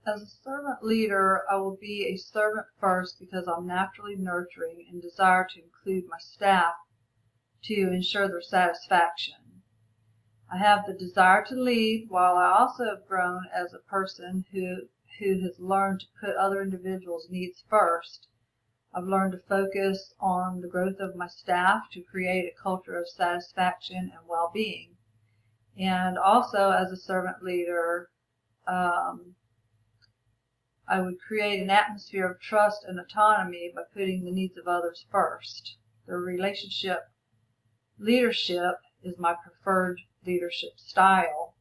As a servant leader, I will be a servant first because I'm naturally nurturing and desire to include my staff to ensure their satisfaction. I have the desire to lead, while I also have grown as a person who has learned to put other individuals' needs first. I've learned to focus on the growth of my staff to create a culture of satisfaction and well-being. And also, as a servant leader, I would create an atmosphere of trust and autonomy by putting the needs of others first. The relationship leadership is my preferred leadership style.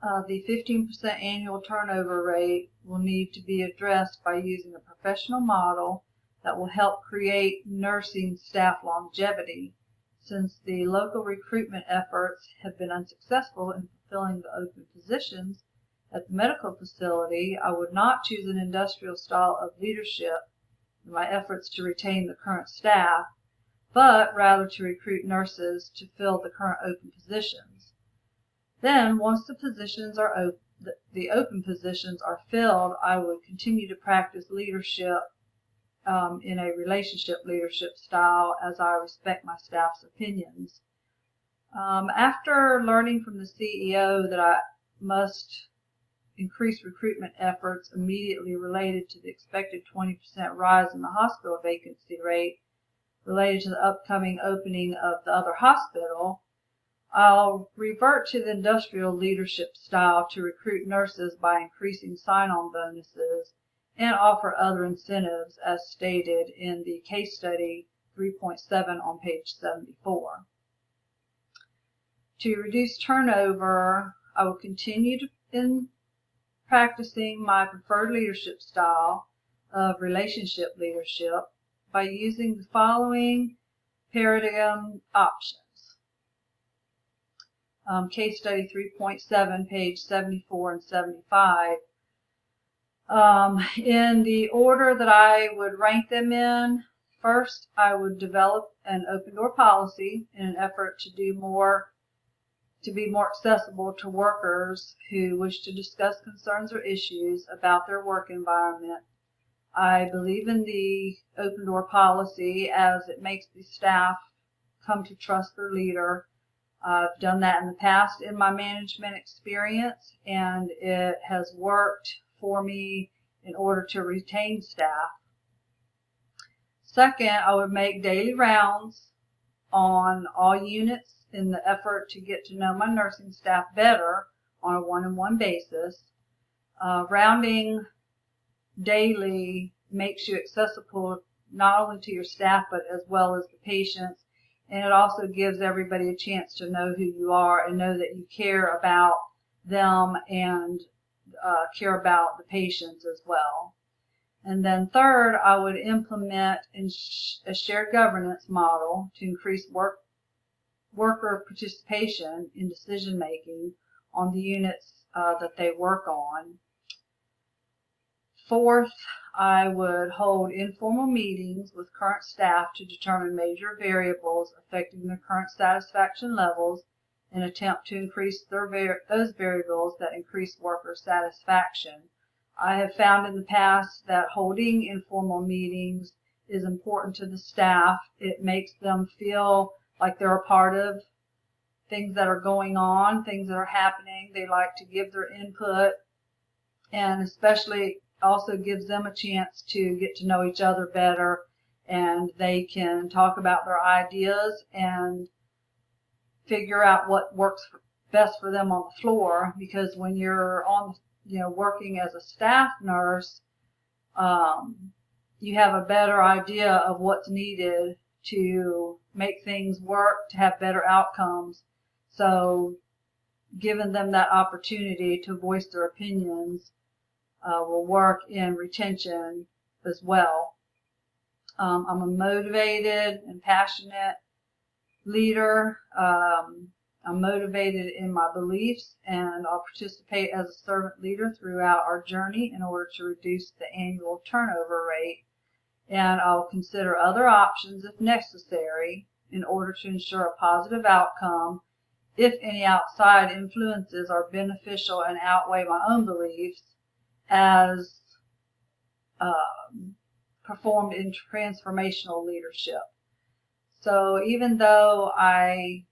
The 15% annual turnover rate will need to be addressed by using a professional model that will help create nursing staff longevity. Since the local recruitment efforts have been unsuccessful in fulfilling the open positions at the medical facility, I would not choose an industrial style of leadership in my efforts to retain the current staff, but rather to recruit nurses to fill the current open positions. Then, once the open positions are filled, I would continue to practice leadership in a relationship leadership style as I respect my staff's opinions. After learning from the CEO that I must increase recruitment efforts immediately related to the expected 20% rise in the hospital vacancy rate related to the upcoming opening of the other hospital, I'll revert to the industrial leadership style to recruit nurses by increasing sign-on bonuses and offer other incentives as stated in the case study 3.7 on page 74. To reduce turnover, I will continue in practicing my preferred leadership style of relationship leadership by using the following paradigm options. Case study 3.7, page 74 and 75. In the order that I would rank them in, first I would develop an open door policy in an effort to be more accessible to workers who wish to discuss concerns or issues about their work environment. I believe in the open door policy as it makes the staff come to trust their leader. I've done that in the past in my management experience, and it has worked for me in order to retain staff. Second, I would make daily rounds on all units in the effort to get to know my nursing staff better on a one-on-one basis. Rounding daily makes you accessible not only to your staff but as well as the patients, and it also gives everybody a chance to know who you are and know that you care about them and care about the patients as well. And then third, I would implement a shared governance model to increase worker participation in decision making on the units that they work on. Fourth, I would hold informal meetings with current staff to determine major variables affecting their current satisfaction levels and attempt to increase those variables that increase worker satisfaction. I have found in the past that holding informal meetings is important to the staff. It makes them feel like they're a part of things that are going on, things that are happening. They like to give their input, and especially also gives them a chance to get to know each other better, and they can talk about their ideas and figure out what works best for them on the floor. Because when you're on, working as a staff nurse, you have a better idea of what's needed to make things work, to have better outcomes. So giving them that opportunity to voice their opinions will work in retention as well. I'm a motivated and passionate leader. I'm motivated in my beliefs, and I'll participate as a servant leader throughout our journey in order to reduce the annual turnover rate. And I'll consider other options if necessary in order to ensure a positive outcome if any outside influences are beneficial and outweigh my own beliefs as performed in transformational leadership. So even though I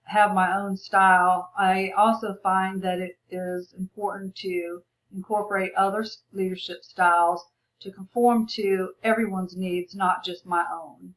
have my own style, I also find that it is important to incorporate other leadership styles to conform to everyone's needs, not just my own.